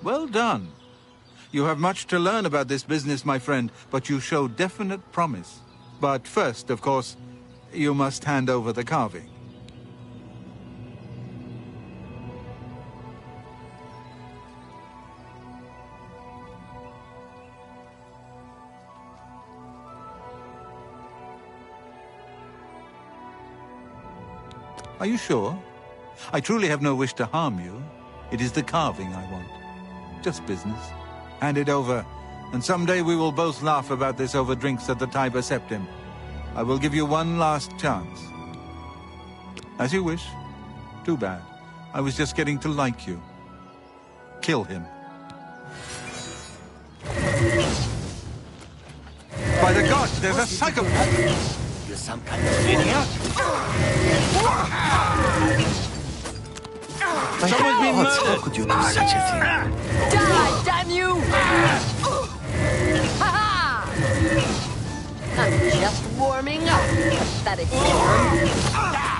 Well done. You have much to learn about this business, my friend, but you show definite promise. But first, of course, you must hand over the carving. Are you sure? I truly have no wish to harm you. It is the carving I want. Just business. Hand it over, and someday we will both laugh about this over drinks at the Tiber Septim. I will give you one last chance. As you wish. Too bad. I was just getting to like you. Kill him. By the gods, there's a psychopath! You're some kind of idiot. Someone's been murdered! How could you do such a thing? Die, damn you! Ha-ha! I'm just warming up, pathetic worm. Die!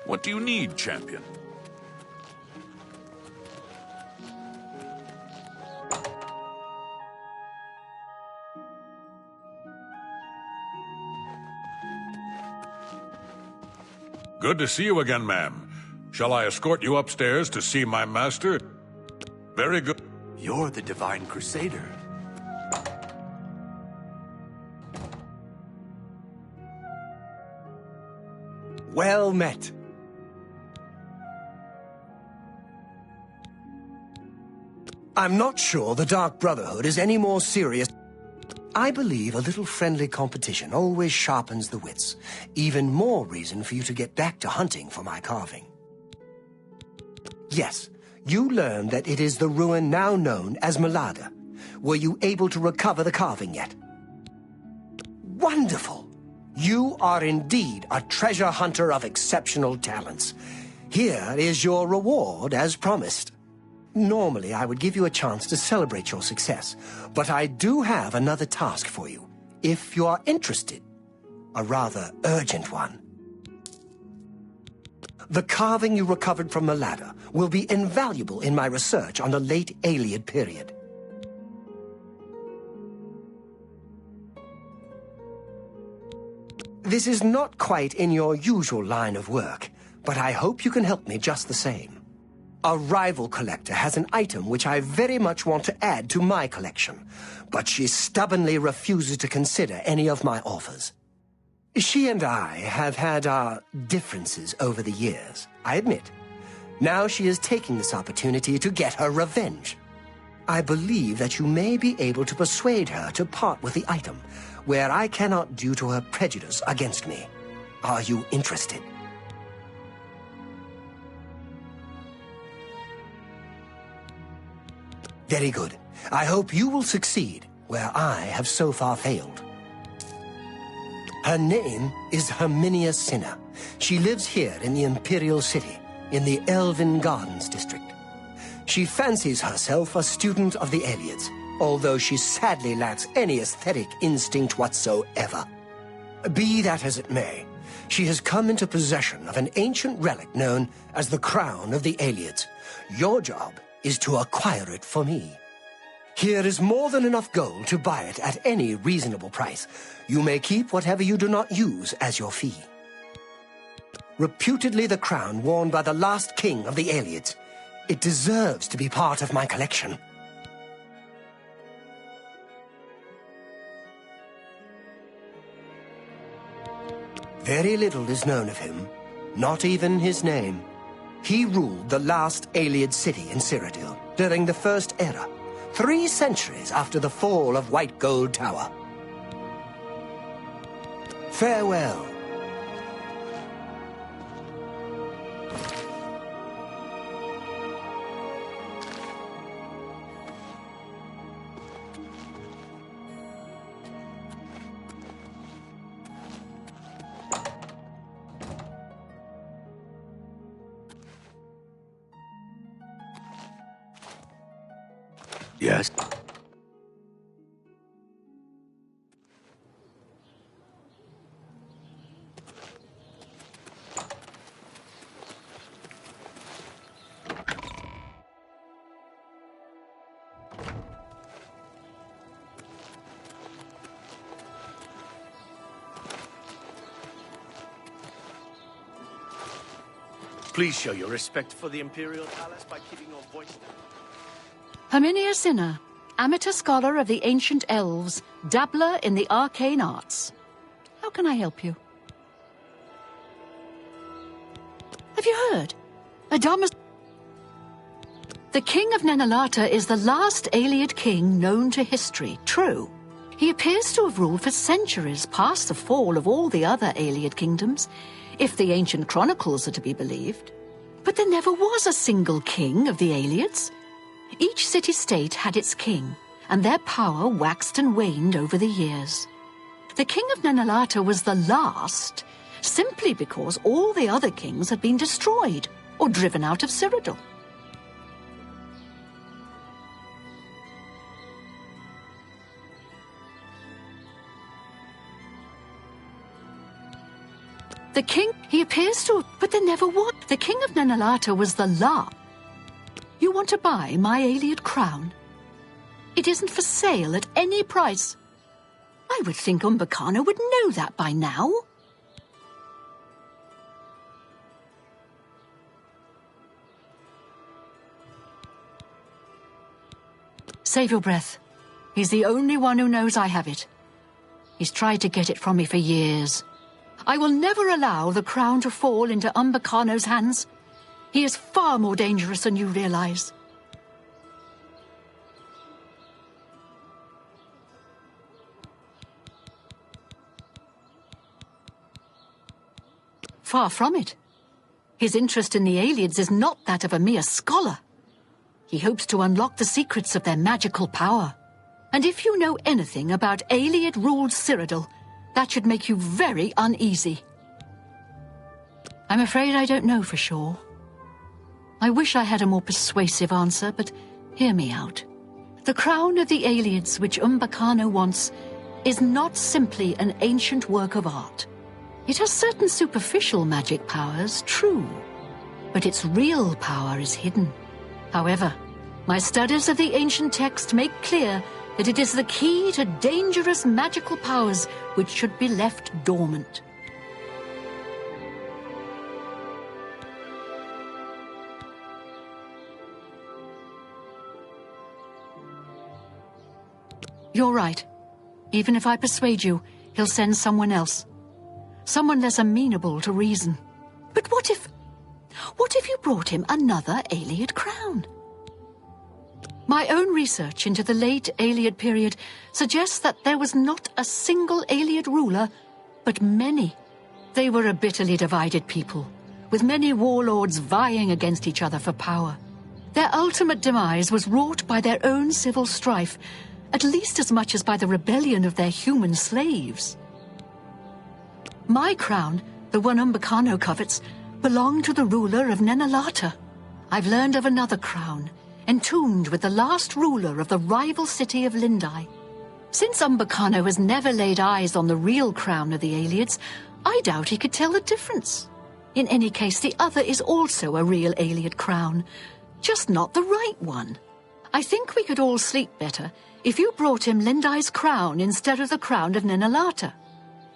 What do you need, champion? Good to see you again, ma'am. Shall I escort you upstairs to see my master? Very good. You're the Divine Crusader. Well met. I'm not sure the Dark Brotherhood is any more serious. I believe a little friendly competition always sharpens the wits. Even more reason for you to get back to hunting for my carving. Yes, you learned that it is the ruin now known as Malada. Were you able to recover the carving yet? Wonderful! You are indeed a treasure hunter of exceptional talents. Here is your reward as promised. Normally, I would give you a chance to celebrate your success, but I do have another task for you, if you are interested. A rather urgent one. The carving you recovered from Malada will be invaluable in my research on the late Iliad period. This is not quite in your usual line of work, but I hope you can help me just the same. A rival collector has an item which I very much want to add to my collection, but she stubbornly refuses to consider any of my offers. She and I have had our differences over the years, I admit. Now she is taking this opportunity to get her revenge. I believe that you may be able to persuade her to part with the item, where I cannot due to her prejudice against me. Are you interested? Very good. I hope you will succeed, where I have so far failed. Her name is Herminia Cinna. She lives here in the Imperial City, in the Elven Gardens district. She fancies herself a student of the Ayleids, although she sadly lacks any aesthetic instinct whatsoever. Be that as it may, she has come into possession of an ancient relic known as the Crown of the Ayleids. Your job is to acquire it for me. Here is more than enough gold to buy it at any reasonable price. You may keep whatever you do not use as your fee. Reputedly the crown worn by the last king of the Ayleids. It deserves to be part of my collection. Very little is known of him, not even his name. He ruled the last Ayleid city in Cyrodiil during the First Era, 3 centuries after the fall of White Gold Tower. Farewell. Yes. Please show your respect for the Imperial Palace by keeping your voice down. Herminia Cinna, amateur scholar of the ancient elves, dabbler in the arcane arts. How can I help you? Have you heard? Adamus... The King of Nenalata is the last Ayleid king known to history, true. He appears to have ruled for centuries past the fall of all the other Ayleid kingdoms, if the ancient chronicles are to be believed. But there never was a single king of the Ayleids. Each city-state had its king, and their power waxed and waned over the years. The King of Nenalata was the last, simply because all the other kings had been destroyed or driven out of Cyrodiil. The king, he appears to have, but there never was. The King of Nenalata was the last. You want to buy my Ayleid crown? It isn't for sale at any price. I would think Umbacano would know that by now. Save your breath. He's the only one who knows I have it. He's tried to get it from me for years. I will never allow the crown to fall into Umbacano's hands. He is far more dangerous than you realize. Far from it. His interest in the Ayleids is not that of a mere scholar. He hopes to unlock the secrets of their magical power. And if you know anything about Ayleid-ruled Cyrodiil, that should make you very uneasy. I'm afraid I don't know for sure. I wish I had a more persuasive answer, but hear me out. The crown of the Ayleids which Umbacano wants is not simply an ancient work of art. It has certain superficial magic powers, true, but its real power is hidden. However, my studies of the ancient text make clear that it is the key to dangerous magical powers which should be left dormant. You're right. Even if I persuade you, he'll send someone else. Someone less amenable to reason. But what if you brought him another Ayleid crown? My own research into the late Ayleid period suggests that there was not a single Ayleid ruler, but many. They were a bitterly divided people, with many warlords vying against each other for power. Their ultimate demise was wrought by their own civil strife, at least as much as by the rebellion of their human slaves. My crown, the one Umbacano covets, belonged to the ruler of Nenalata. I've learned of another crown, entombed with the last ruler of the rival city of Lindai. Since Umbacano has never laid eyes on the real crown of the Aelids, I doubt he could tell the difference. In any case, the other is also a real Aeliad crown, just not the right one. I think we could all sleep better if you brought him Lindai's crown instead of the crown of Nenalata.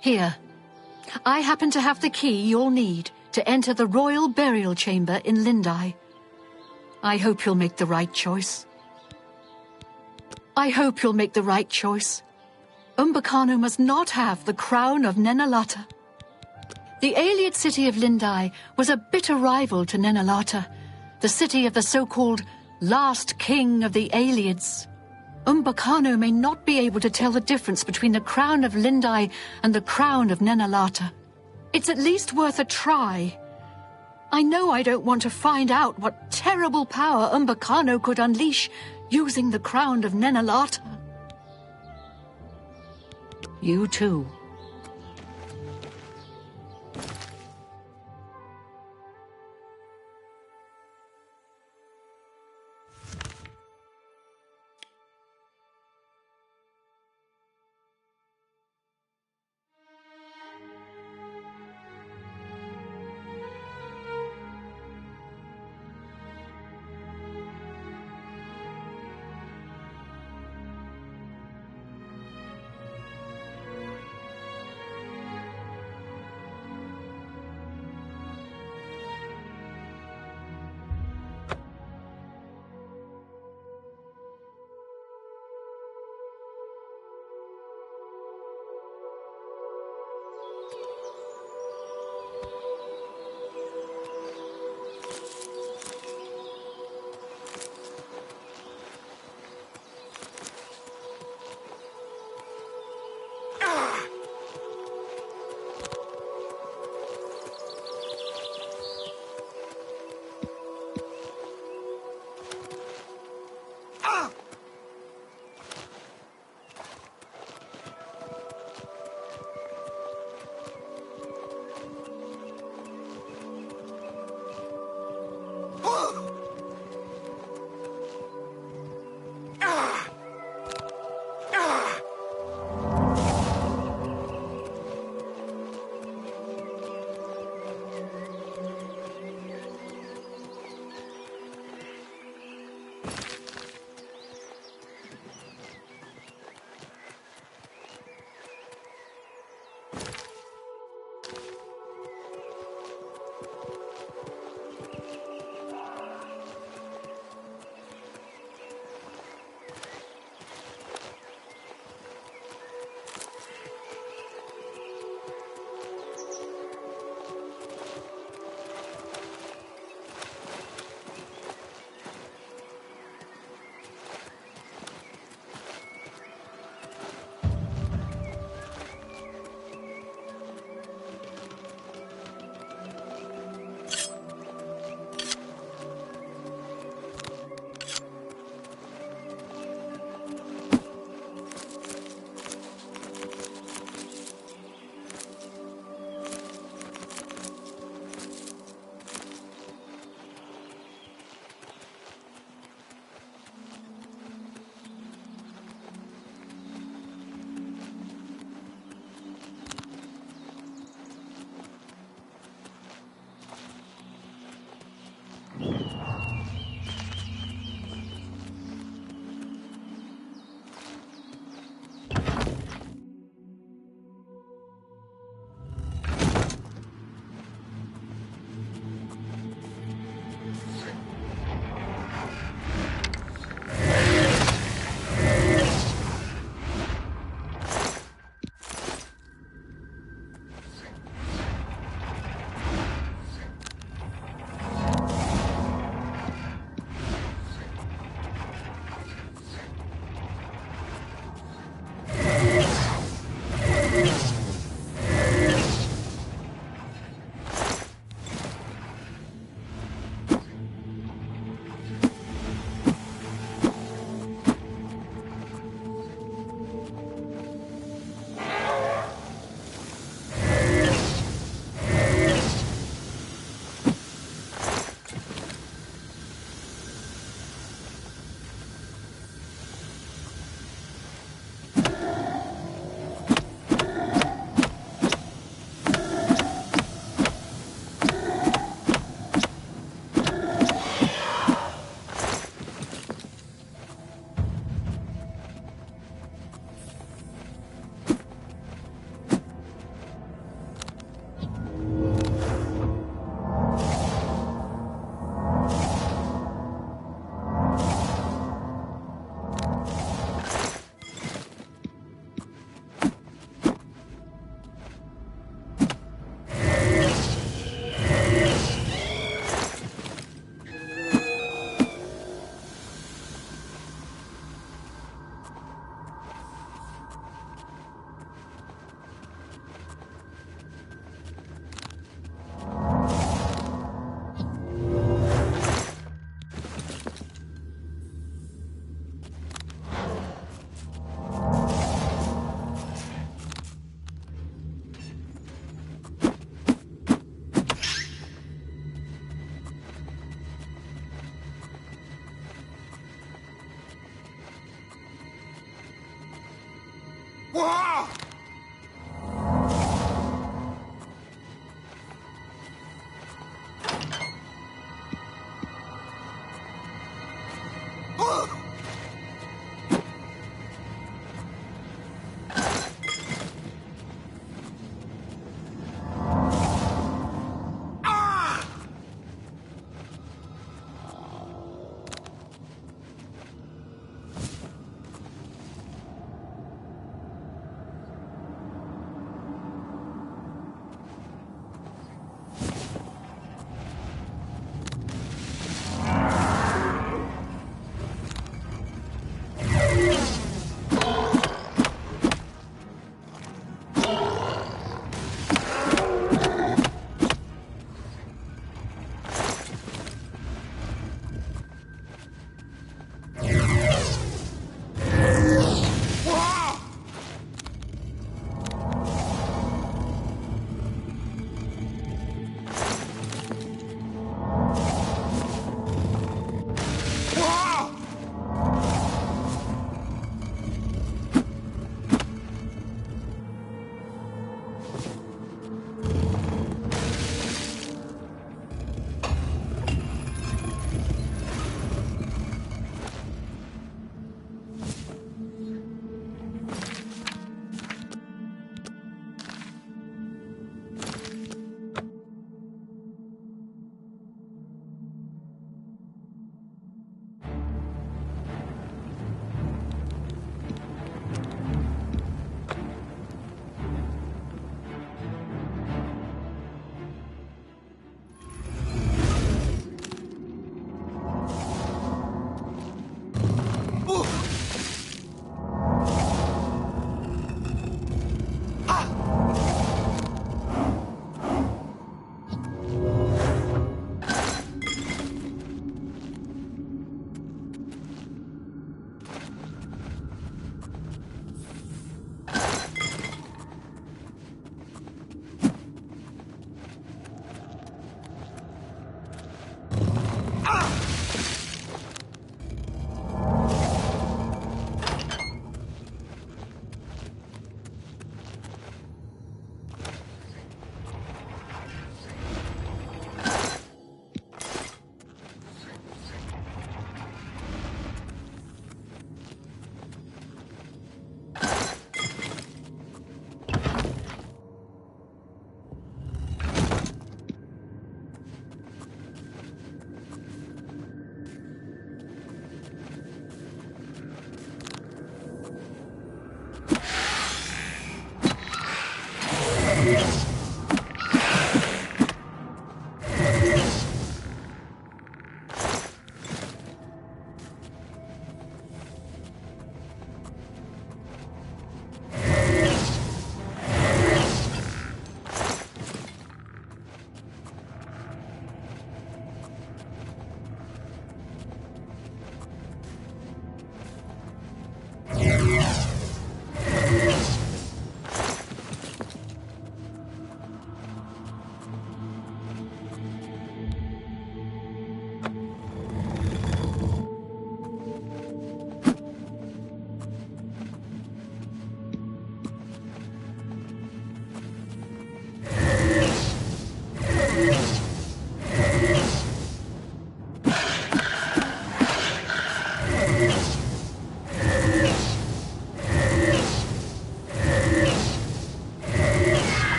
Here, I happen to have the key you'll need to enter the royal burial chamber in Lindai. I hope you'll make the right choice. I hope you'll make the right choice. Umbacano must not have the crown of Nenalata. The Aeliad city of Lindai was a bitter rival to Nenalata, the city of the so-called last king of the Aelids. Umbacano may not be able to tell the difference between the crown of Lindai and the crown of Nenalata. It's at least worth a try. I know I don't want to find out what terrible power Umbacano could unleash using the crown of Nenalata. You too.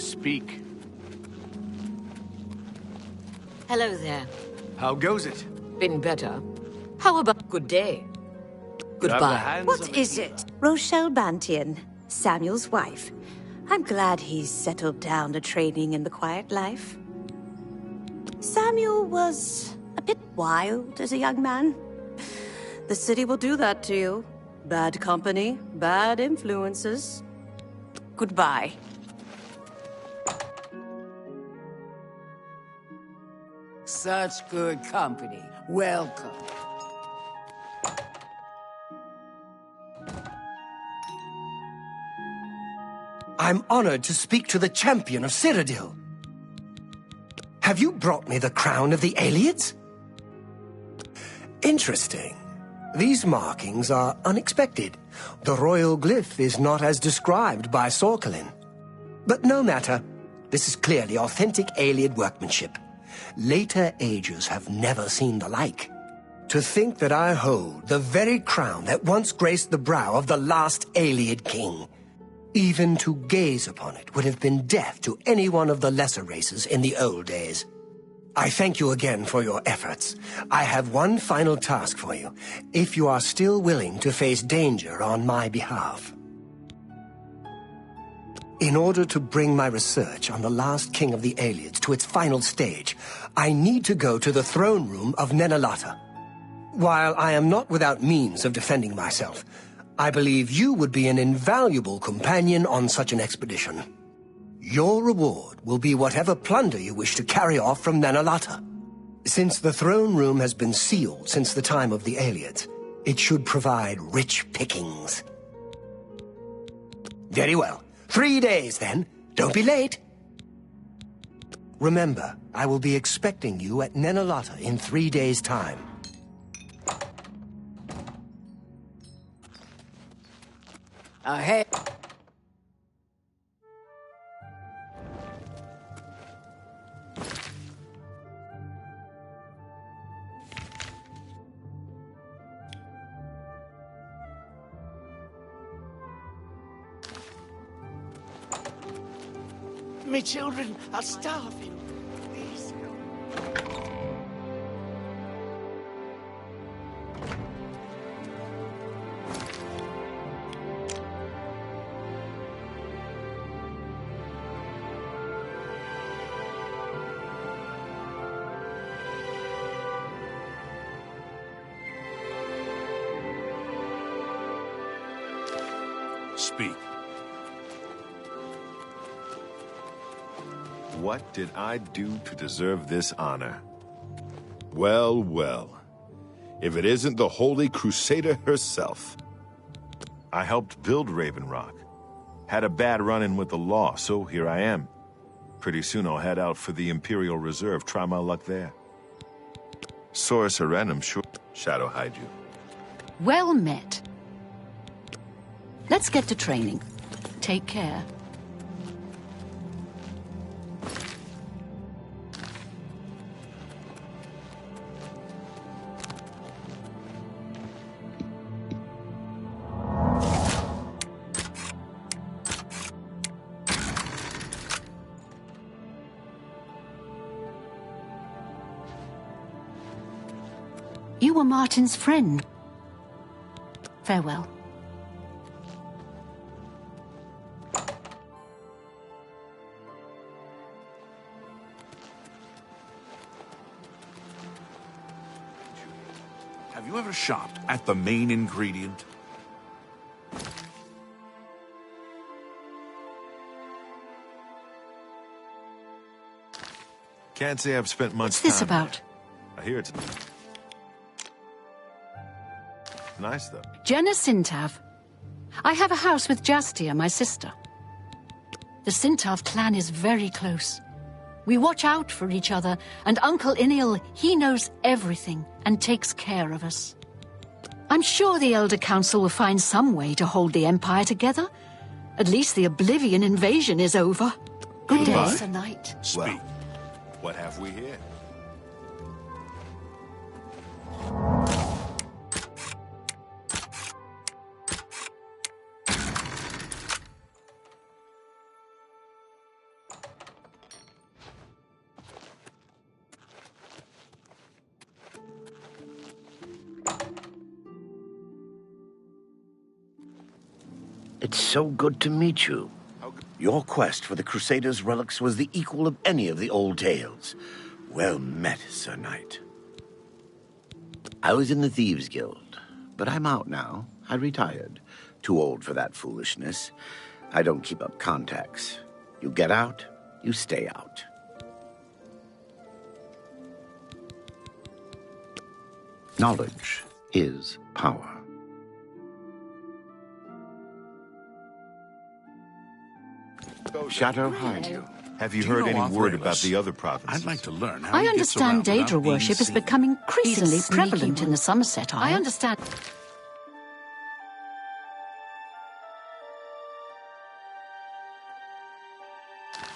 speak. Hello there. How goes it? Been better. How about good day? Goodbye. What is it? Rochelle Bantian, Samuel's wife. I'm glad he's settled down to training in the quiet life. Samuel was a bit wild as a young man. The city will do that to you. Bad company, bad influences. Goodbye. Such good company. Welcome. I'm honored to speak to the champion of Cyrodiil. Have you brought me the crown of the Aelids? Interesting. These markings are unexpected. The royal glyph is not as described by Sorkelin. But no matter. This is clearly authentic Aeliad workmanship. Later ages have never seen the like. To think that I hold the very crown that once graced the brow of the last Aeliad king. Even to gaze upon it would have been death to any one of the lesser races in the old days. I thank you again for your efforts. I have one final task for you, if you are still willing to face danger on my behalf. In order to bring my research on the last king of the Aelids to its final stage, I need to go to the throne room of Nenalata. While I am not without means of defending myself, I believe you would be an invaluable companion on such an expedition. Your reward will be whatever plunder you wish to carry off from Nenalata. Since the throne room has been sealed since the time of the Aelids, it should provide rich pickings. Very well. 3 days, then. Don't be late. Remember, I will be expecting you at Nenalata in 3 days' time. Hey. Me children are starving. Please. Speak. What did I do to deserve this honor? Well, well. If it isn't the Holy Crusader herself. I helped build Raven Rock. Had a bad run-in with the law, so here I am. Pretty soon I'll head out for the Imperial Reserve, try my luck there. Sorcerer, I'm sure Shadow hide you. Well met. Let's get to training. Take care. You were Martin's friend. Farewell. Have you ever shopped at the main ingredient? Can't say I've spent much What's this time about? there. I hear it's nice, though. Jenna Sintav. I have a house with Jastia, my sister. The Sintav clan is very close. We watch out for each other, and Uncle Inil, he knows everything and takes care of us. I'm sure the Elder Council will find some way to hold the Empire together. At least the Oblivion invasion is over. Good day, Sir Knight. Well, what have we here? It's so good to meet you. Your quest for the Crusaders' relics was the equal of any of the old tales. Well met, Sir Knight. I was in the Thieves' Guild, but I'm out now. I retired. Too old for that foolishness. I don't keep up contacts. You get out, you stay out. Knowledge is power. Shadow hide you. Have you heard any word about the other provinces? I'd like to learn how I he gets around understand Daedra without being worship is seen. becoming increasingly He's a sneaky prevalent in one. the Somerset Isle. I understand.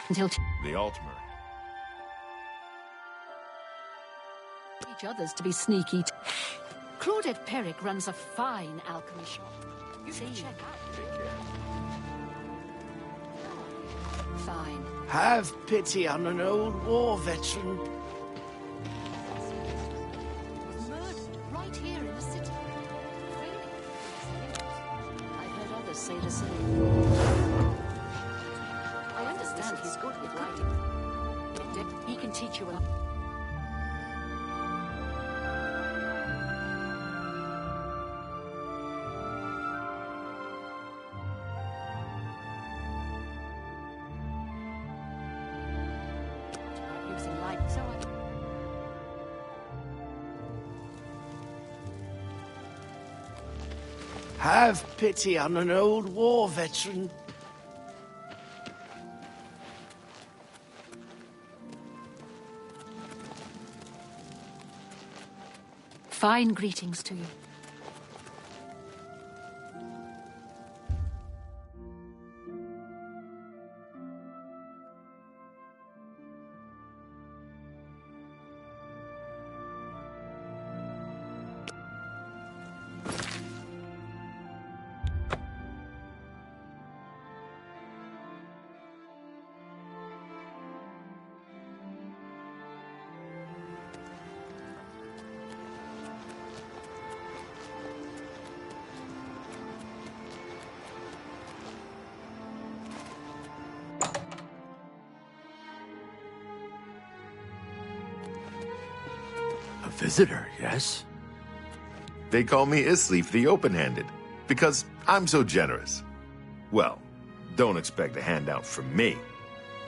Until The Altmer. teach others to be sneaky. Claudette Perrick runs a fine alchemy shop. You should check out. Fine. Have pity on an old war veteran. Was murdered right here in the city. I've heard others say the same. I understand he's good with writing. He can teach you a lot. Using light, so Have pity on an old war veteran. fine greetings to you. Visitor, yes? They call me Isleaf the Open-Handed, because I'm so generous. Well, don't expect a handout from me.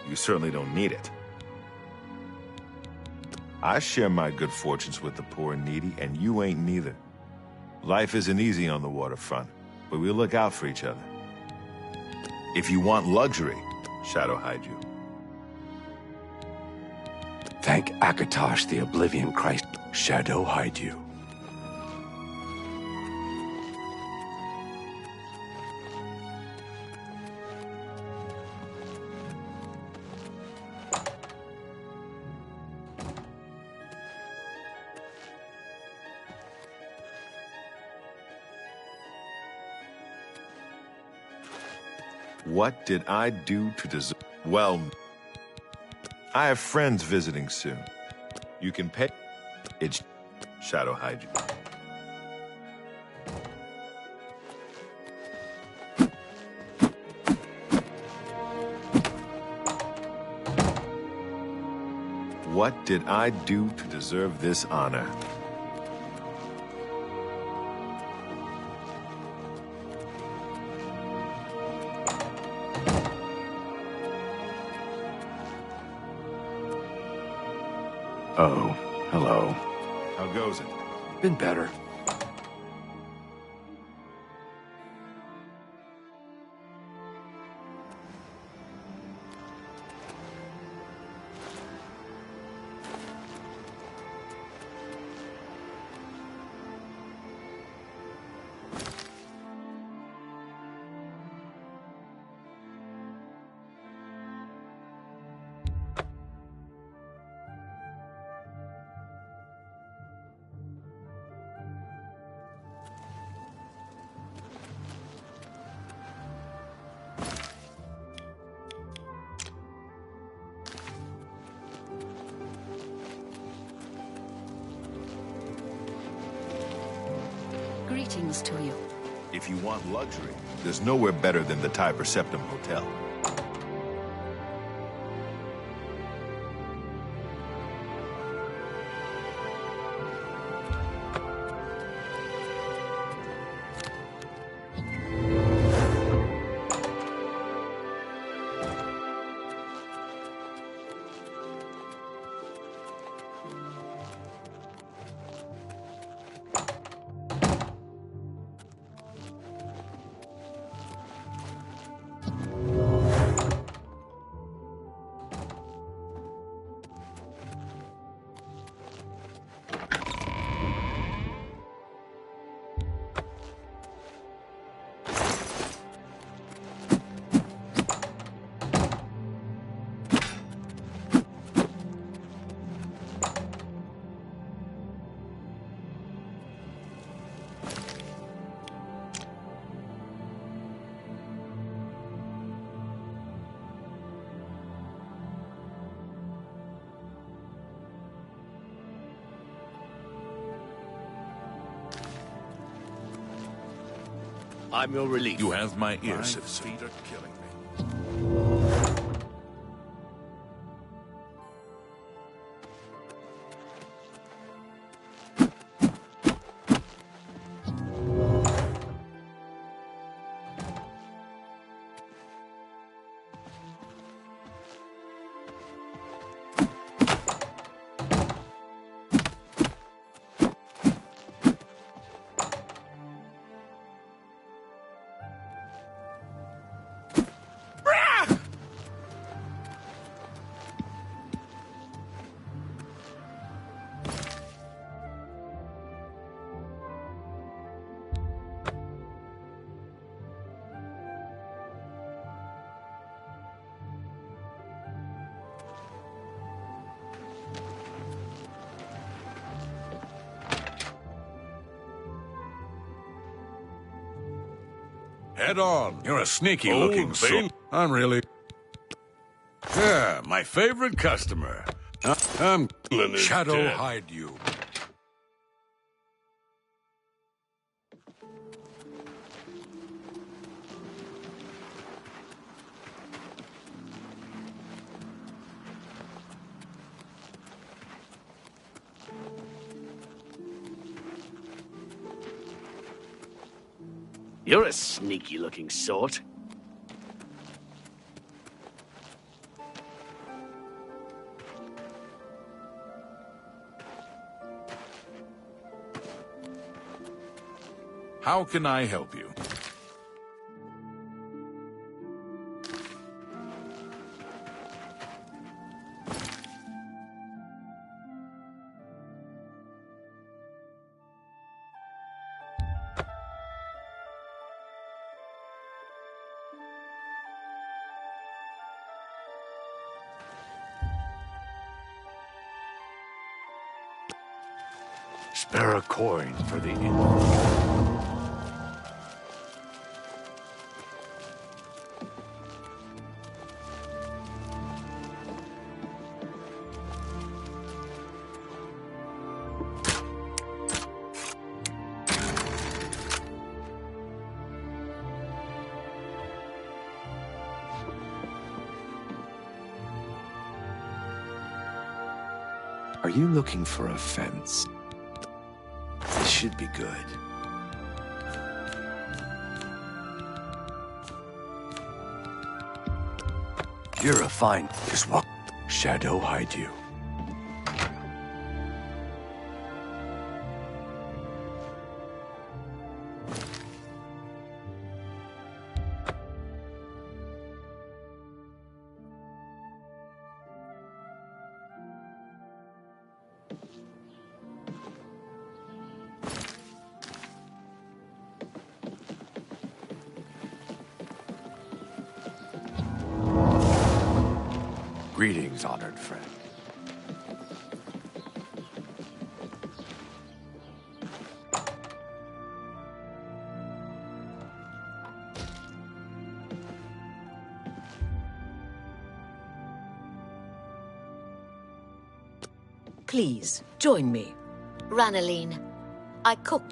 You certainly don't need it. I share my good fortunes with the poor and needy, and you ain't neither. Life isn't easy on the waterfront, but we look out for each other. If you want luxury, Shadow hide you. Thank Akatosh, the Oblivion Christ. Shadow hide you. What did I do to deserve? Well, I have friends visiting soon. You can pay. It's Shadow hide you. What did I do to deserve this honor? Oh, hello. How goes it? Been better. Greetings to you. If you want luxury, there's nowhere better than the Tiber Septim Hotel. I'm your relief. You have my ear, My citizen. feet are killing me. Head on. You're a sneaky-looking soul. I'm really... Yeah, my favorite customer. I'm... Shadow hide you. You're a sneaky-looking sort. How can I help you? Spare a coin for the inn. Are you looking for a fence? This should be good. You're a fine... Just walk. Shadow hide you. Greetings, honored friend. Please, join me. Ranaline, I cook.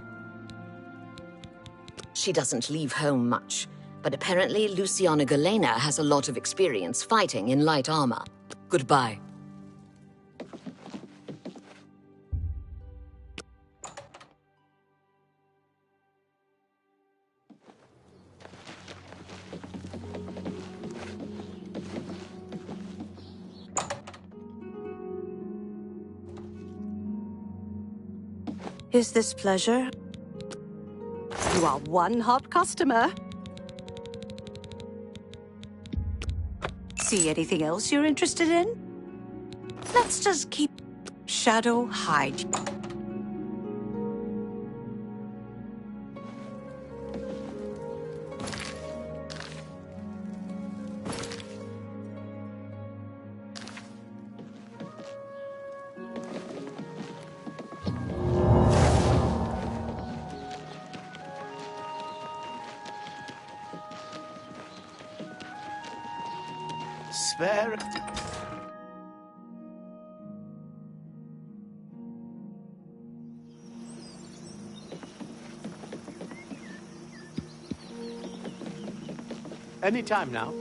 She doesn't leave home much, but apparently Luciana Galena has a lot of experience fighting in light armor. Goodbye. Is this pleasure? You are one hot customer. See anything else you're interested in? Let's just keep Shadow hide. Spare. Anytime now.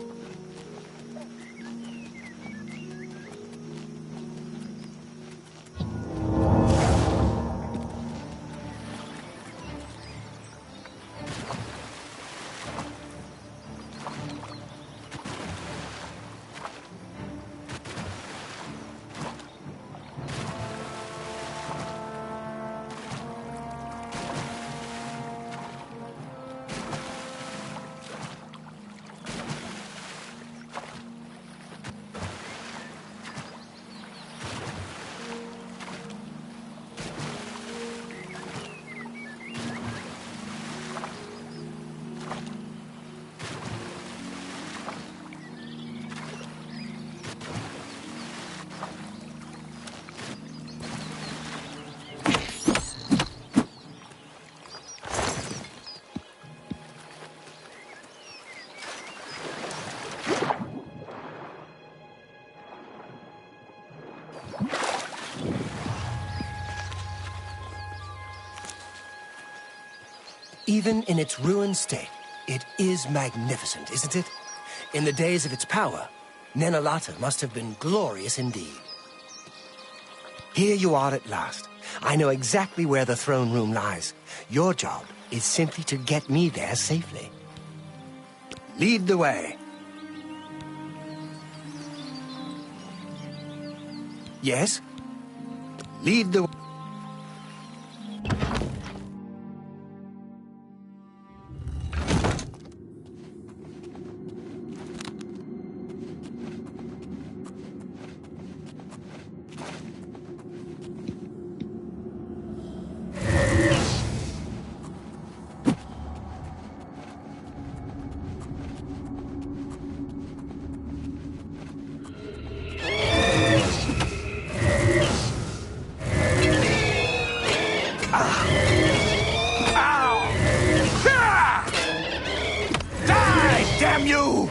Even in its ruined state, it is magnificent, isn't it? In the days of its power, Nenalata must have been glorious indeed. Here you are at last. I know exactly where the throne room lies. Your job is simply to get me there safely. Lead the way. Yes? Lead the way. Damn you!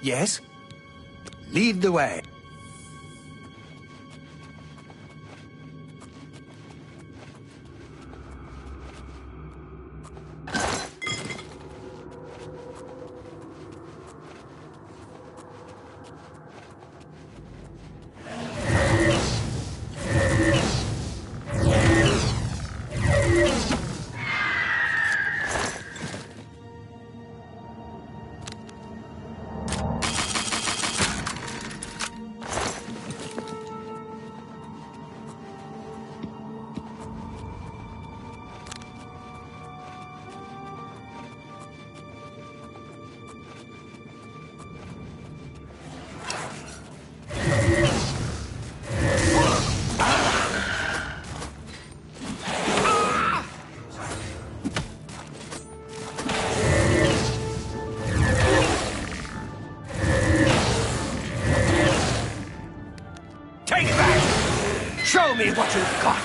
Yes? Lead the way. Take that! Show me what you've got!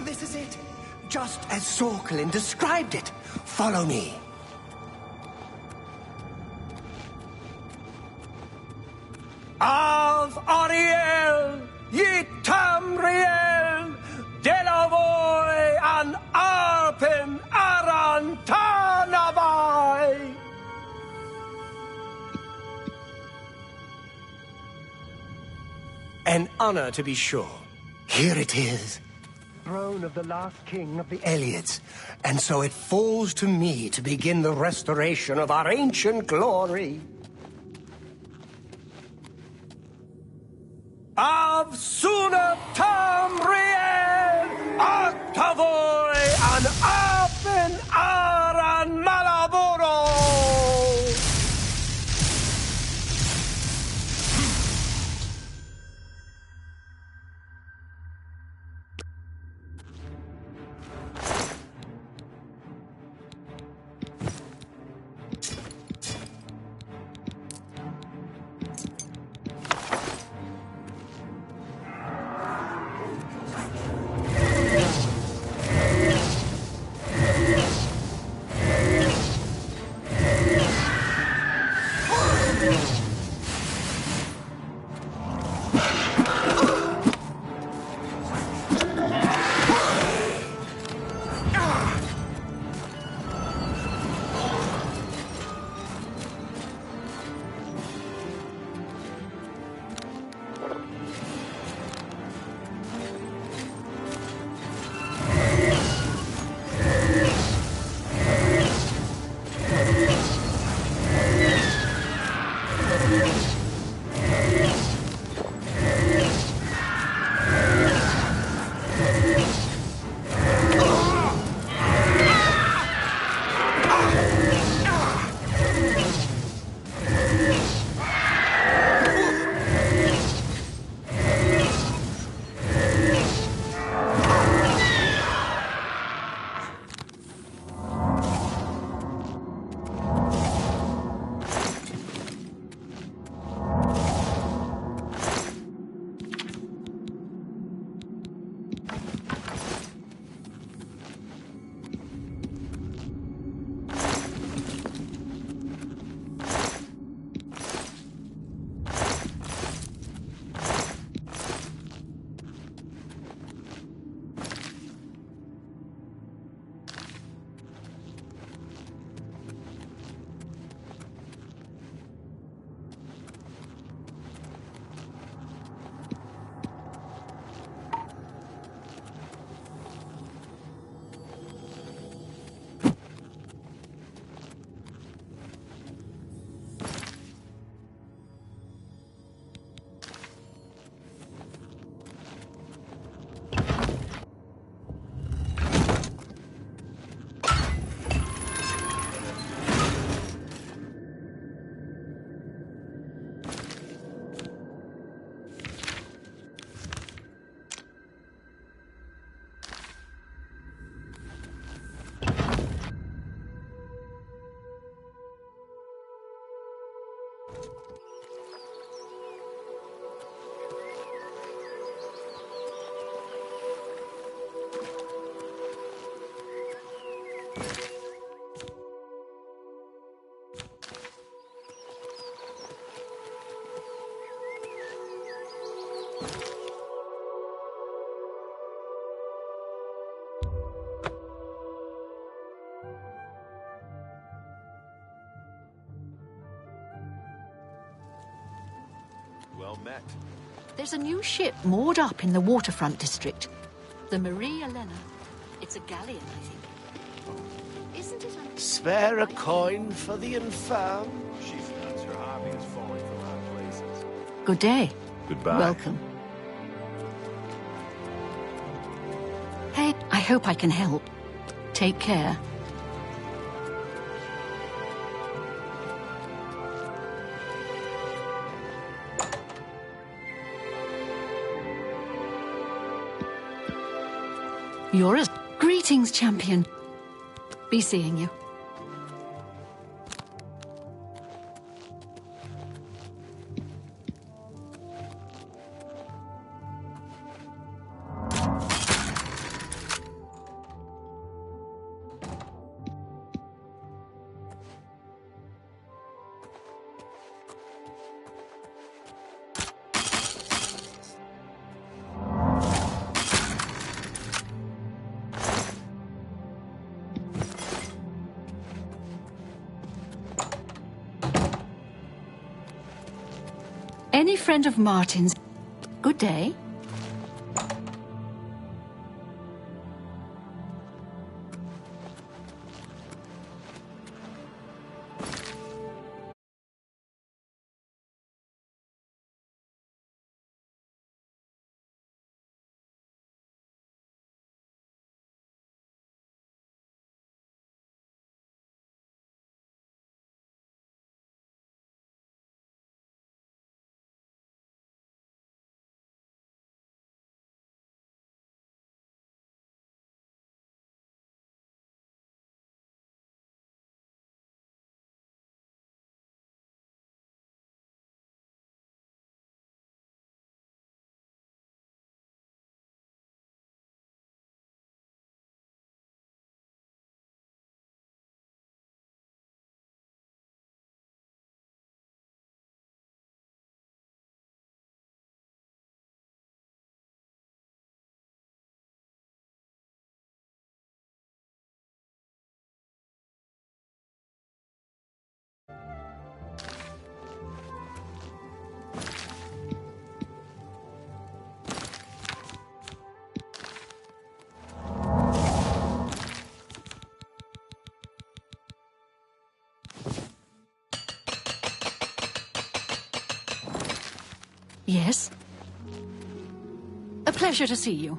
This is it. Just as Sorkelin described it. Follow me. Av Ariel, Yitamriel, Delavoy, an Arpen Arantanavai. An honor, to be sure. Here it is. Throne of the last king of the Eliads, and so it falls to me to begin the restoration of our ancient glory. Av Suna Tamriel, Octavoy, an Apen Aran Malaboro. Well met. There's a new ship moored up in the waterfront district. The Marie Elena. It's a galleon, I think. Isn't it? Spare a coin for the infirm. She's nuts. Her army is falling from high places. Good day. Goodbye. Welcome. Hey, I hope I can help. Take care. You're a... Greetings, champion. Be seeing you. Any friend of Martin's? Good day. Yes? A pleasure to see you.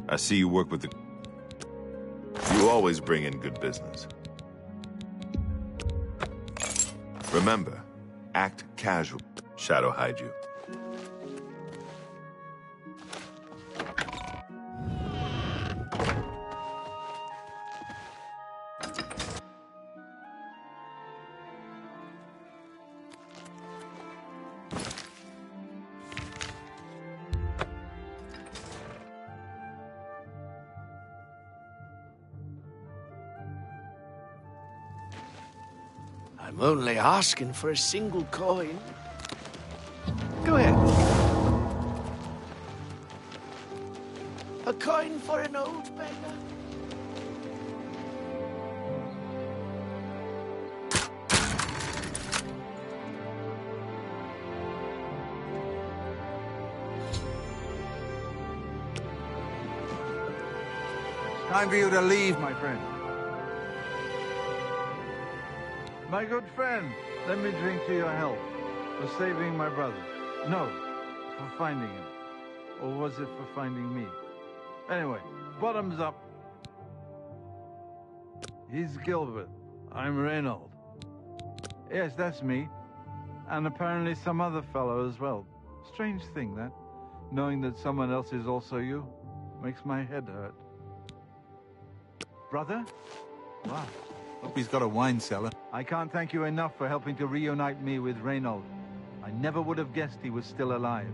I see you work with the... You always bring in good business. Remember, act casual. Shadow hide you. I'm only asking for a single coin. Go ahead. A coin for an old beggar. Time for you to leave, my friend. My good friend, let me drink to your health for saving my brother. No, for finding him. Or was it for finding me? Anyway, bottoms up. He's Gilbert. I'm Reynold. Yes, that's me. And apparently some other fellow as well. Strange thing, that. Knowing that someone else is also you makes my head hurt. Brother? Wow. Hope he's got a wine cellar. I can't thank you enough for helping to reunite me with Reynold. I never would have guessed he was still alive.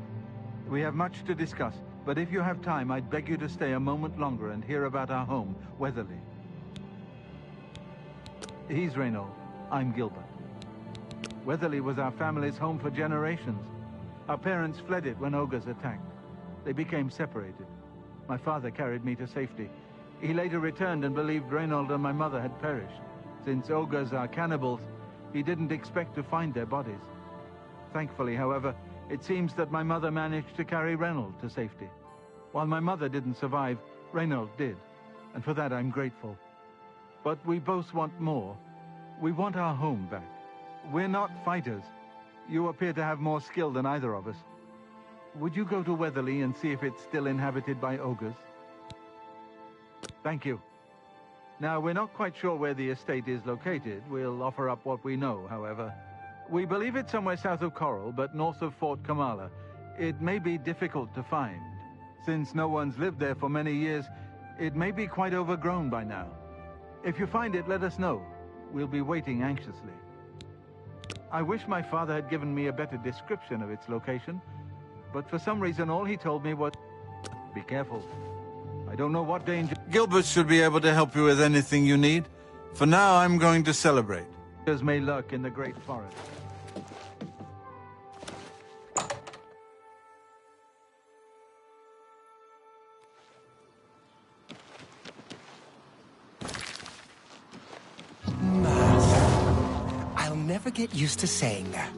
We have much to discuss, but if you have time, I'd beg you to stay a moment longer and hear about our home, Weatherly. He's Reynold. I'm Gilbert. Weatherly was our family's home for generations. Our parents fled it when ogres attacked. They became separated. My father carried me to safety. He later returned and believed Reynold and my mother had perished. Since ogres are cannibals, he didn't expect to find their bodies. Thankfully, however, it seems that my mother managed to carry Reynold to safety. While my mother didn't survive, Reynold did, and for that I'm grateful. But we both want more. We want our home back. We're not fighters. You appear to have more skill than either of us. Would you go to Weatherly and see if it's still inhabited by ogres? Thank you. Now, we're not quite sure where the estate is located. We'll offer up what we know, however. We believe it's somewhere south of Coral, but north of Fort Kamala. It may be difficult to find. Since no one's lived there for many years, it may be quite overgrown by now. If you find it, let us know. We'll be waiting anxiously. I wish my father had given me a better description of its location, but for some reason all he told me was, be careful. I don't know what danger... Gilbert should be able to help you with anything you need. For now, I'm going to celebrate. Dangers may lurk in the great forest. I'll never get used to saying that.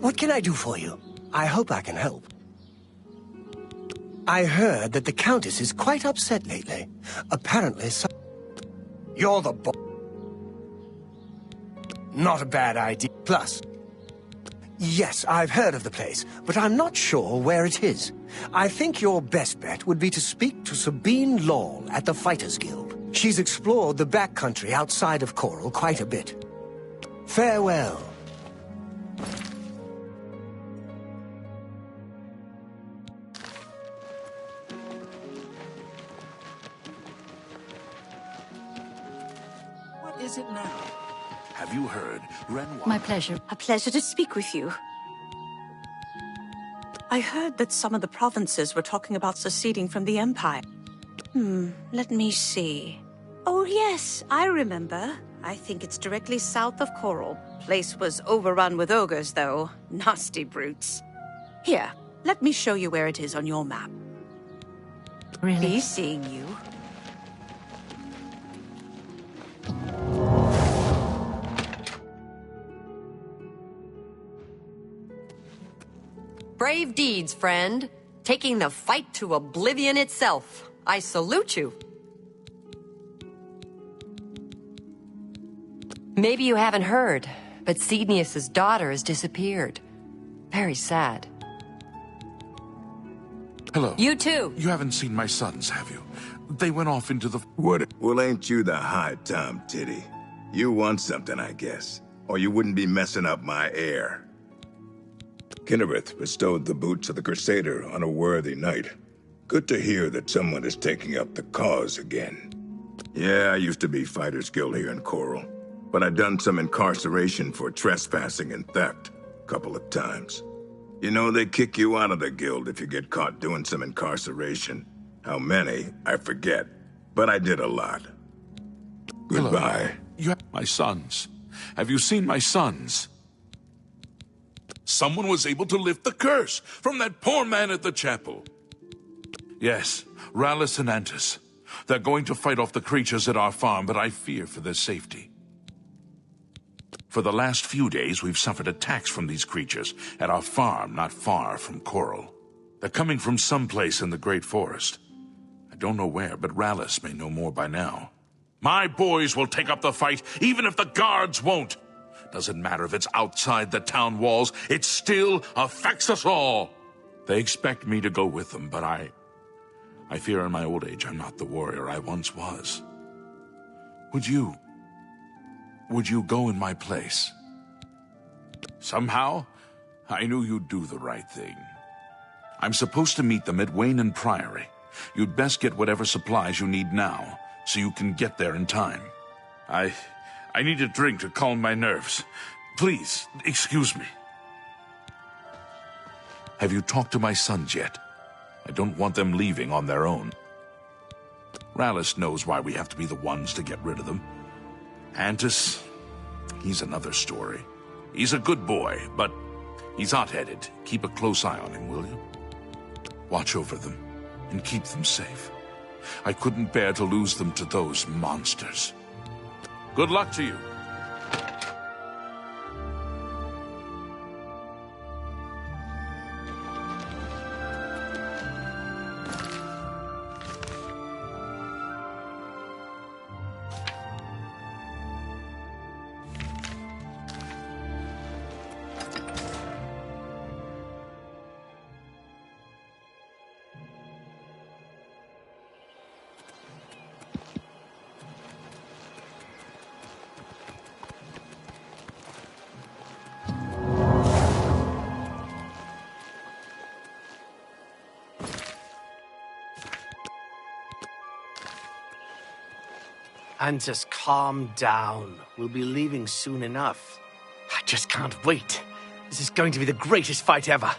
What can I do for you? I hope I can help. I heard that the Countess is quite upset lately. Apparently, You're the Not a bad idea. Plus, yes, I've heard of the place, but I'm not sure where it is. I think your best bet would be to speak to Sabine Law at the Fighters Guild. She's explored the backcountry outside of Coral quite a bit. Farewell. What is it now? Have you heard? Renoir... My pleasure. A pleasure to speak with you. I heard that some of the provinces were talking about seceding from the Empire. Let me see. Oh yes, I remember. I think it's directly south of Coral. Place was overrun with ogres, though. Nasty brutes. Here, let me show you where it is on your map. Really? Be seeing you. Brave deeds, friend. Taking the fight to Oblivion itself. I salute you. Maybe you haven't heard, but Cednius's daughter has disappeared. Very sad. Hello. You too. You haven't seen my sons, have you? They went off into the... What? Well, ain't you the high Tom Titty? You want something, I guess. Or you wouldn't be messing up my heir. Kinnereth bestowed the boots of the Crusader on a worthy knight. Good to hear that someone is taking up the cause again. Yeah, I used to be Fighters Guild here in Coral. But I'd done some incarceration for trespassing and theft a couple of times. You know, they kick you out of the guild if you get caught doing some incarceration. How many, I forget. But I did a lot. Goodbye. Hello. You have my sons. Have you seen my sons? Someone was able to lift the curse from that poor man at the chapel. Yes, Rallis and Antis. They're going to fight off the creatures at our farm, but I fear for their safety. For the last few days, we've suffered attacks from these creatures at our farm not far from Coral. They're coming from someplace in the Great Forest. I don't know where, but Rallis may know more by now. My boys will take up the fight, even if the guards won't. Doesn't matter if it's outside the town walls, it still affects us all. They expect me to go with them, but I fear in my old age I'm not the warrior I once was. Would you go in my place? Somehow, I knew you'd do the right thing. I'm supposed to meet them at Wayne and Priory. You'd best get whatever supplies you need now, so you can get there in time. I need a drink to calm my nerves. Please, excuse me. Have you talked to my sons yet? I don't want them leaving on their own. Rallis knows why we have to be the ones to get rid of them. Antis, he's another story. He's a good boy, but he's hot-headed. Keep a close eye on him, will you? Watch over them and keep them safe. I couldn't bear to lose them to those monsters. Good luck to you. And just calm down. We'll be leaving soon enough. I just can't wait. This is going to be the greatest fight ever.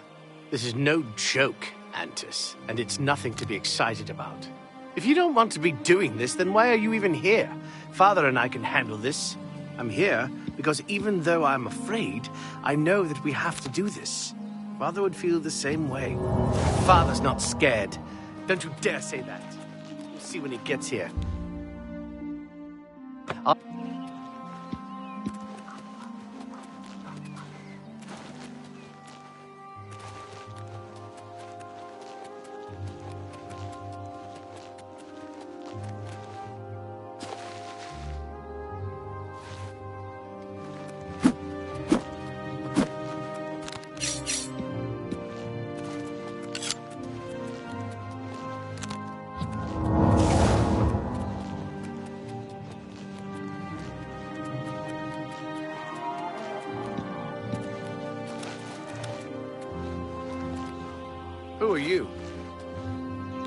This is no joke, Antis, and it's nothing to be excited about. If you don't want to be doing this, then why are you even here? Father and I can handle this. I'm here because even though I'm afraid, I know that we have to do this. Father would feel the same way. Father's not scared. Don't you dare say that. We'll see when he gets here. Who are you?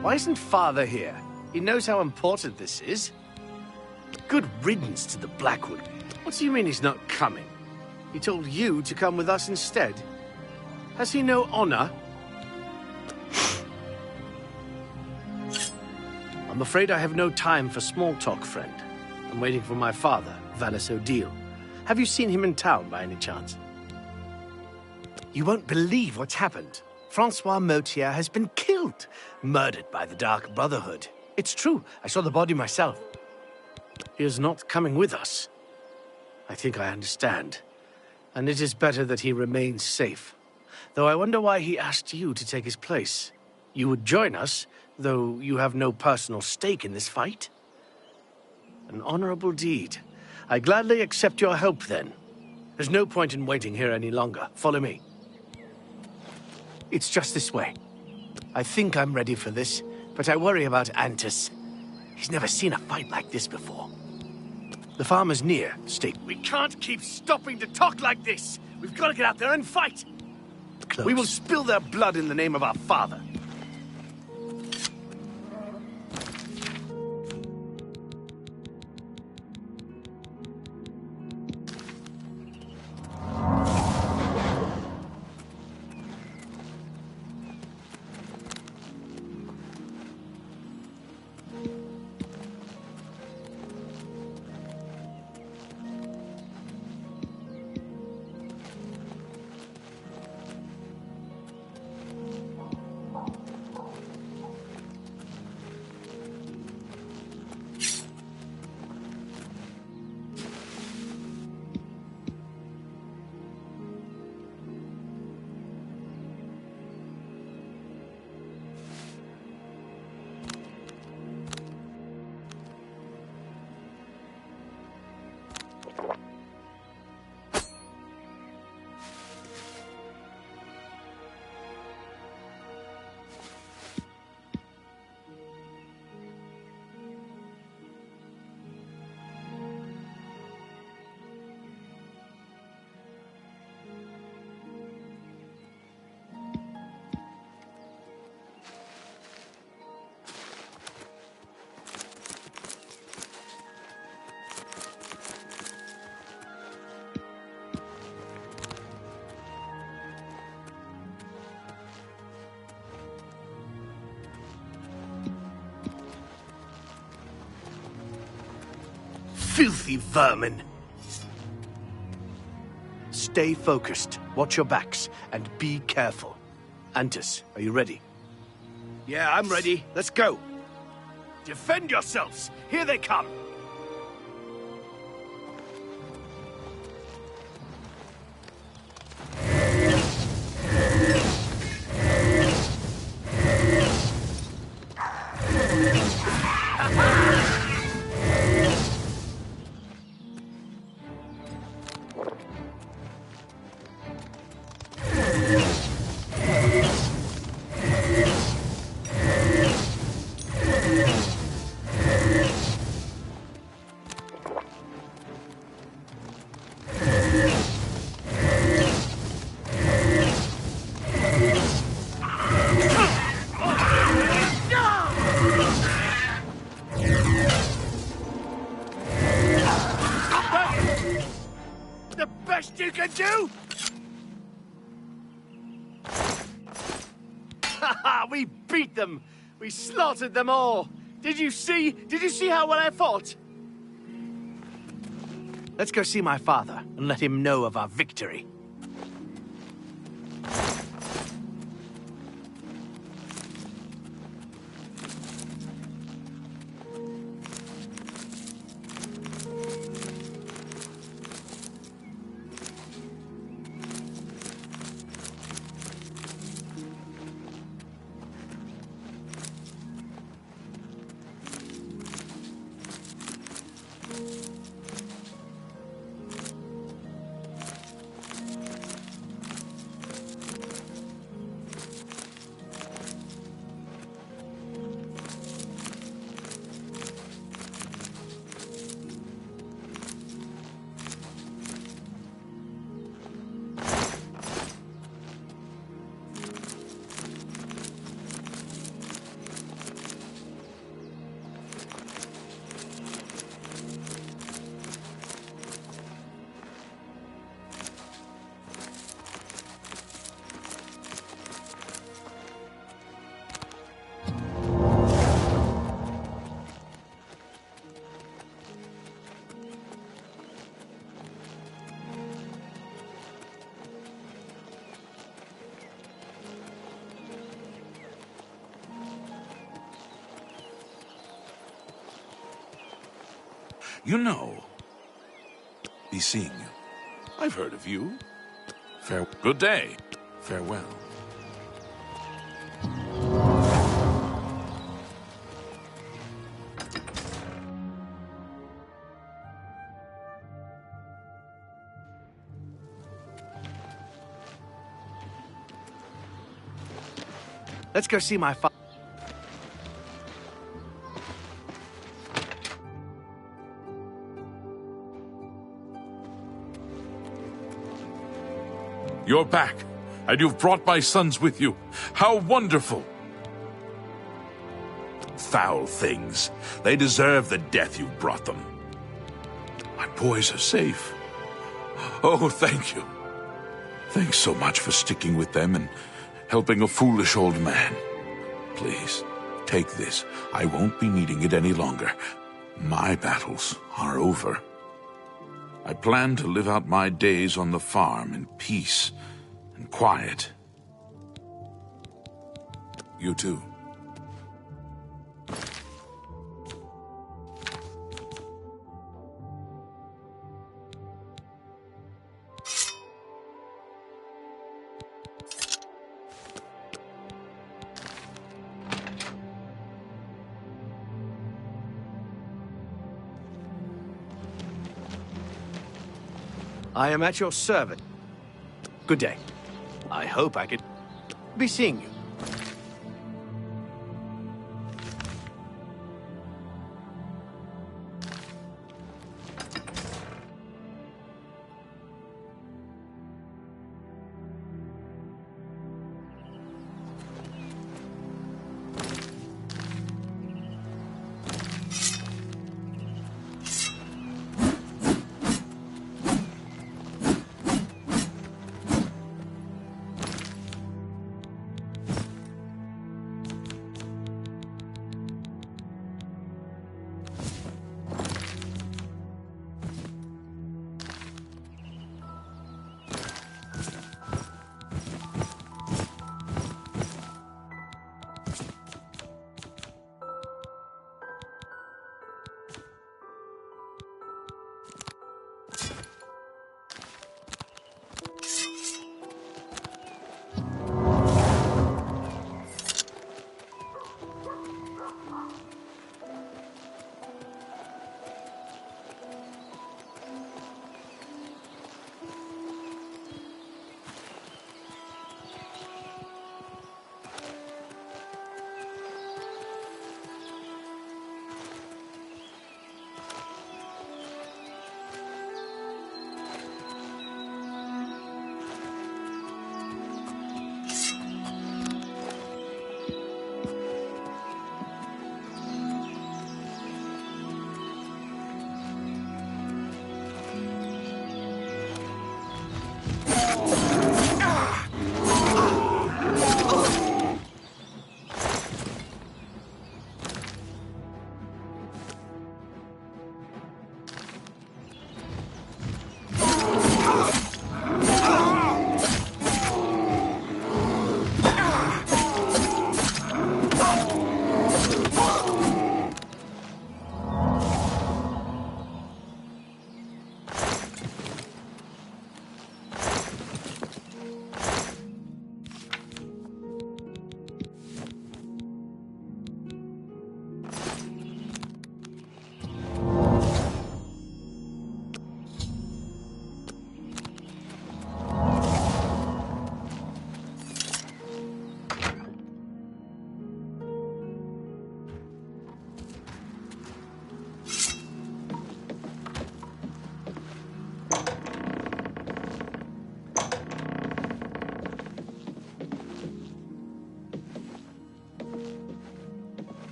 Why isn't Father here? He knows how important this is. Good riddance to the Blackwood. What do you mean he's not coming? He told you to come with us instead. Has he no honor? I'm afraid I have no time for small talk, friend. I'm waiting for my father, Valis Odile. Have you seen him in town by any chance? You won't believe what's happened. Francois Motier has been killed, murdered by the Dark Brotherhood. It's true, I saw the body myself. He is not coming with us. I think I understand. And it is better that he remains safe. Though I wonder why he asked you to take his place. You would join us, though you have no personal stake in this fight. An honorable deed. I gladly accept your help then. There's no point in waiting here any longer. Follow me. It's just this way. I think I'm ready for this, but I worry about Antis. He's never seen a fight like this before. The farm is near, State. We can't keep stopping to talk like this! We've got to get out there and fight! Close. We will spill their blood in the name of our father. filthy vermin! Stay focused, watch your backs, and be careful. Antus, are you ready? Yeah, I'm ready. Let's go. Defend yourselves! Here they come! You can do? Haha, we beat them! We slaughtered them all! Did you see? Did you see how well I fought? Let's go see my father and let him know of our victory. You know, be seeing you. I've heard of you. Good day. Farewell. Let's go see my father. You're back, and you've brought my sons with you. How wonderful! Foul things. They deserve the death you brought them. My boys are safe. Oh, thank you. Thanks so much for sticking with them and helping a foolish old man. Please, take this. I won't be needing it any longer. My battles are over. I plan to live out my days on the farm in peace and quiet. You too. I am at your service. Good day. I hope I could be seeing you.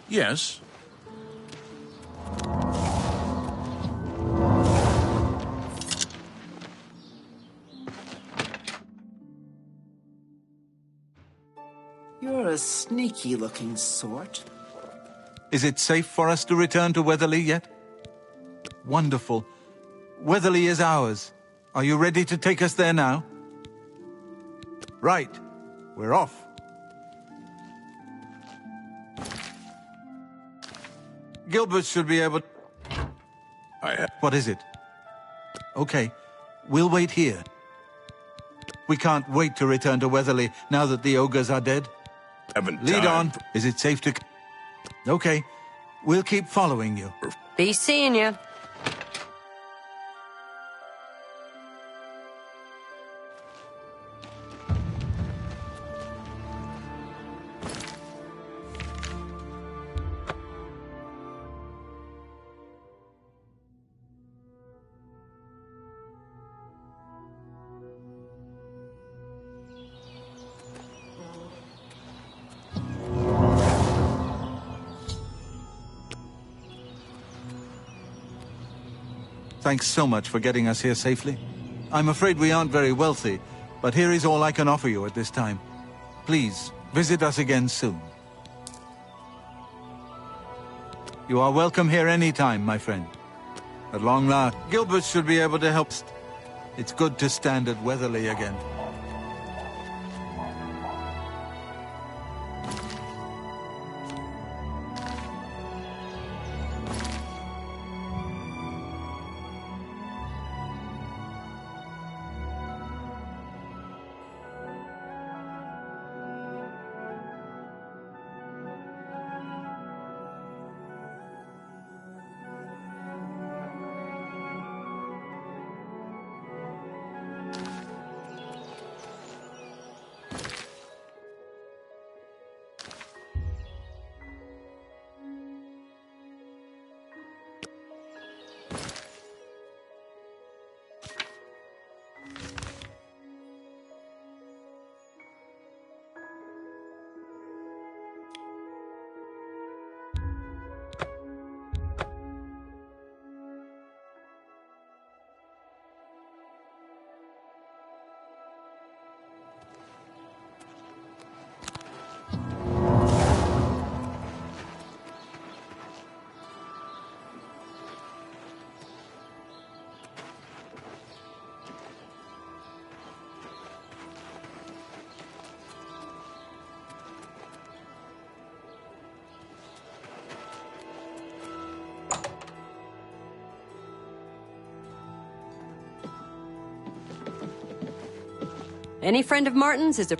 Yes. You're a sneaky-looking sort. Is it safe for us to return to Weatherly yet? Wonderful. Weatherly is ours. Are you ready to take us there now? Right. We're off. Gilbert should be able... What is it? Okay. We'll wait here. We can't wait to return to Weatherly now that the ogres are dead. Lead on. Is it safe to... Okay. We'll keep following you. Be seeing you. Thanks so much for getting us here safely. I'm afraid we aren't very wealthy, but here is all I can offer you at this time. Please, visit us again soon. You are welcome here anytime, my friend. At long last, Gilbert should be able to help. It's good to stand at Weatherly again. Any friend of Martin's is a...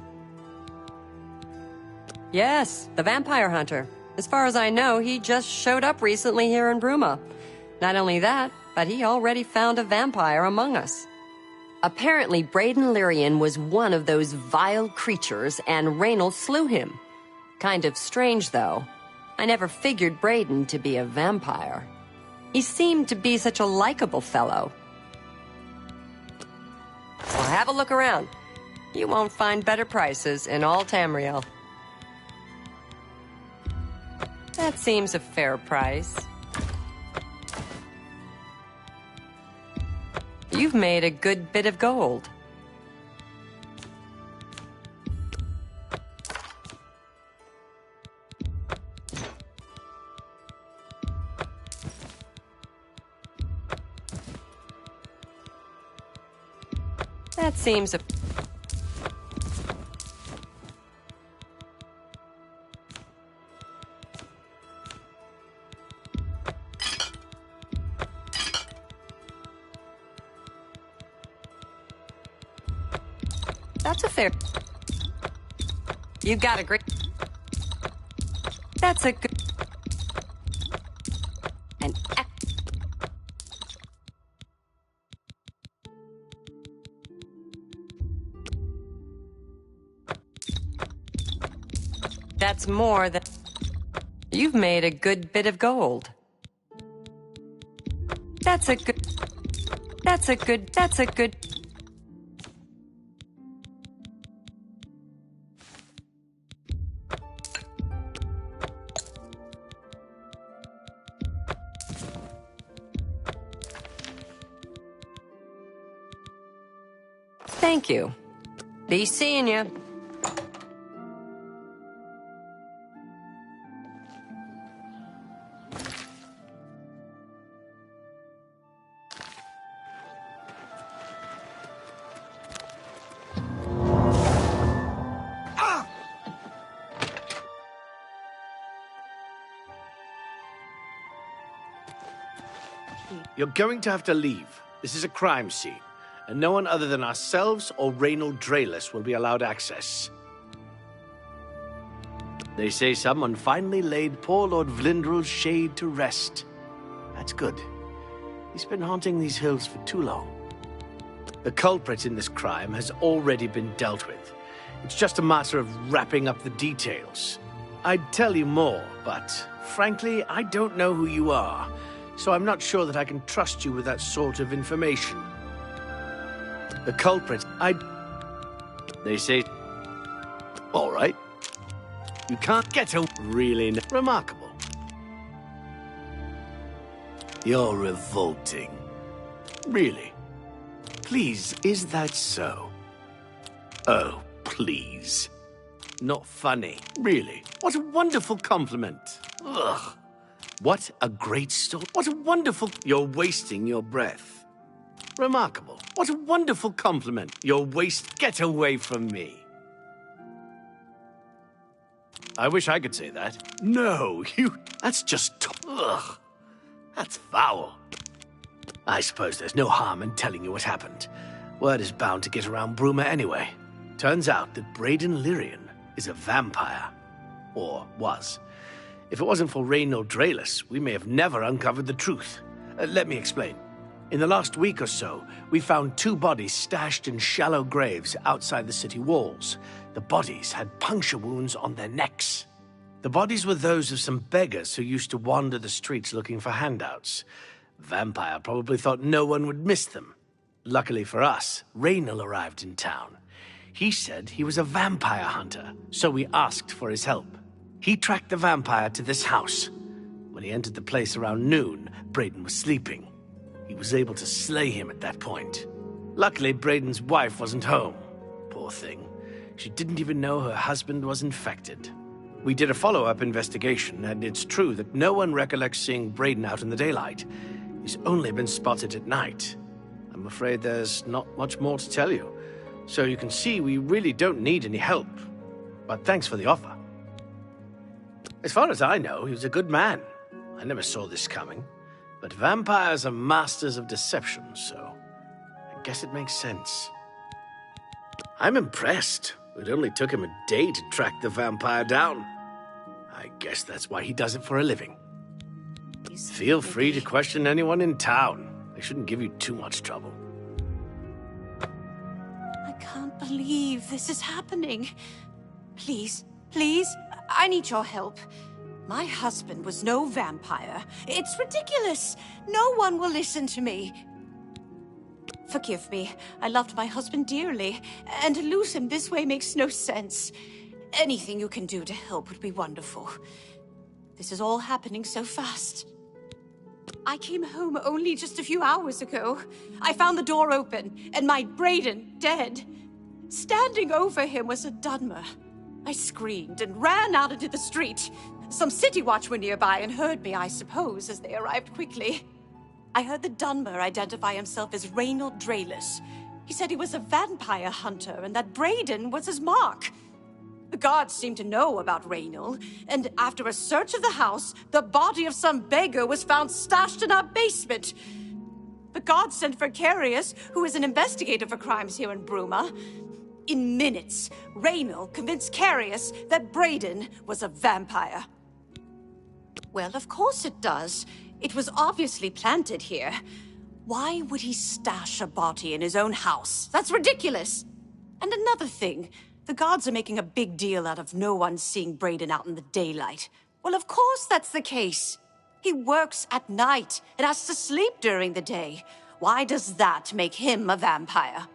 Yes, the vampire hunter. As far as I know, he just showed up recently here in Bruma. Not only that, but he already found a vampire among us. Apparently, Braden Lyrian was one of those vile creatures, and Reynolds slew him. Kind of strange, though. I never figured Braden to be a vampire. He seemed to be such a likable fellow. Well, have a look around. You won't find better prices in all Tamriel. That seems a fair price. You've made a good bit of gold. That seems a... That's a fair... You've got a great... That's a good... An That's more than... You've made a good bit of gold. That's a good... That's a good... That's a good... Thank you. Be seeing you. You're going to have to leave. This is a crime scene, and no one other than ourselves or Reynold Drayless will be allowed access. They say someone finally laid poor Lord Vlindrel's shade to rest. That's good. He's been haunting these hills for too long. The culprit in this crime has already been dealt with. It's just a matter of wrapping up the details. I'd tell you more, but frankly, I don't know who you are. So I'm not sure that I can trust you with that sort of information. The culprit, They say... All right. You can't get a... Really remarkable. You're revolting. Really? Please, is that so? Oh, please. Not funny. Really? What a wonderful compliment. Ugh. What a great story. What a wonderful... You're wasting your breath. Remarkable. What a wonderful compliment. You're Get away from me. I wish I could say that. No, That's just... Ugh. That's foul. I suppose there's no harm in telling you what happened. Word is bound to get around Bruma anyway. Turns out that Brayden Lyrian is a vampire. Or was. If it wasn't for Reynold Drayless, we may have never uncovered the truth. Let me explain. In the last week or so, we found 2 bodies stashed in shallow graves outside the city walls. The bodies had puncture wounds on their necks. The bodies were those of some beggars who used to wander the streets looking for handouts. Vampire probably thought no one would miss them. Luckily for us, Reynold arrived in town. He said he was a vampire hunter, so we asked for his help. He tracked the vampire to this house. When he entered the place around noon, Brayden was sleeping. He was able to slay him at that point. Luckily, Brayden's wife wasn't home. Poor thing. She didn't even know her husband was infected. We did a follow-up investigation, and it's true that no one recollects seeing Brayden out in the daylight. He's only been spotted at night. I'm afraid there's not much more to tell you. So you can see we really don't need any help. But thanks for the offer. As far as I know, he was a good man. I never saw this coming. But vampires are masters of deception, so I guess it makes sense. I'm impressed. It only took him a day to track the vampire down. I guess that's why he does it for a living. Feel free to question anyone in town. They shouldn't give you too much trouble. I can't believe this is happening. Please, please, I need your help. My husband was no vampire. It's ridiculous. No one will listen to me. Forgive me. I loved my husband dearly, and to lose him this way makes no sense. Anything you can do to help would be wonderful. This is all happening so fast. I came home only just a few hours ago. I found the door open, and my Brayden dead. Standing over him was a Dunmer. I screamed and ran out into the street. Some city watch were nearby and heard me, I suppose, as they arrived quickly. I heard the Dunmer identify himself as Reynold Drayless. He said he was a vampire hunter and that Brayden was his mark. The guards seemed to know about Reynold, and after a search of the house, the body of some beggar was found stashed in our basement. The guards sent for Carius, who is an investigator for crimes here in Bruma. In minutes, Reynold convinced Carius that Brayden was a vampire. Well, of course it does. It was obviously planted here. Why would he stash a body in his own house? That's ridiculous. And another thing, the guards are making a big deal out of no one seeing Brayden out in the daylight. Well, of course that's the case. He works at night and has to sleep during the day. Why does that make him a vampire?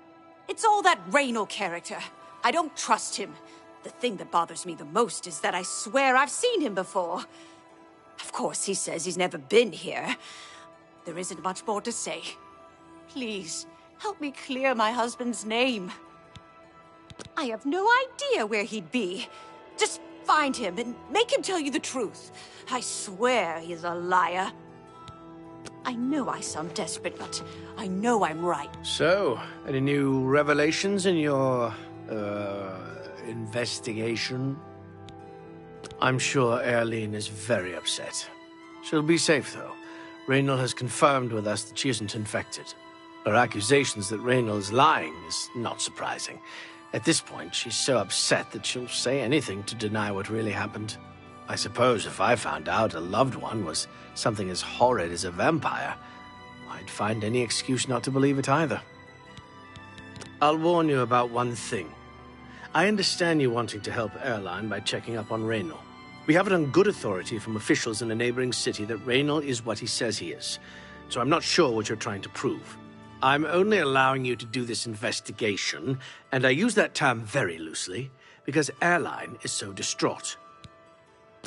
It's all that Reynold character. I don't trust him. The thing that bothers me the most is that I swear I've seen him before. Of course, he says he's never been here. There isn't much more to say. Please, help me clear my husband's name. I have no idea where he'd be. Just find him and make him tell you the truth. I swear he's a liar. I know I sound desperate, but I know I'm right. So, any new revelations in your, investigation? I'm sure Erlene is very upset. She'll be safe, though. Raynal has confirmed with us that she isn't infected. Her accusations that Raynal is lying is not surprising. At this point, she's so upset that she'll say anything to deny what really happened. I suppose if I found out a loved one was something as horrid as a vampire, I'd find any excuse not to believe it either. I'll warn you about one thing. I understand you wanting to help Erline by checking up on Raynal. We have it on good authority from officials in a neighboring city that Raynal is what he says he is, so I'm not sure what you're trying to prove. I'm only allowing you to do this investigation, and I use that term very loosely, because Erline is so distraught.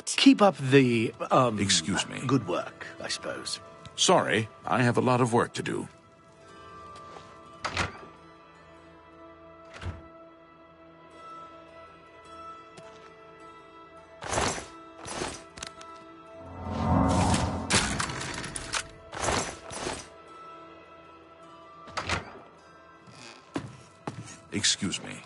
Keep up the, Excuse me. good work, I suppose. Sorry, I have a lot of work to do. Excuse me.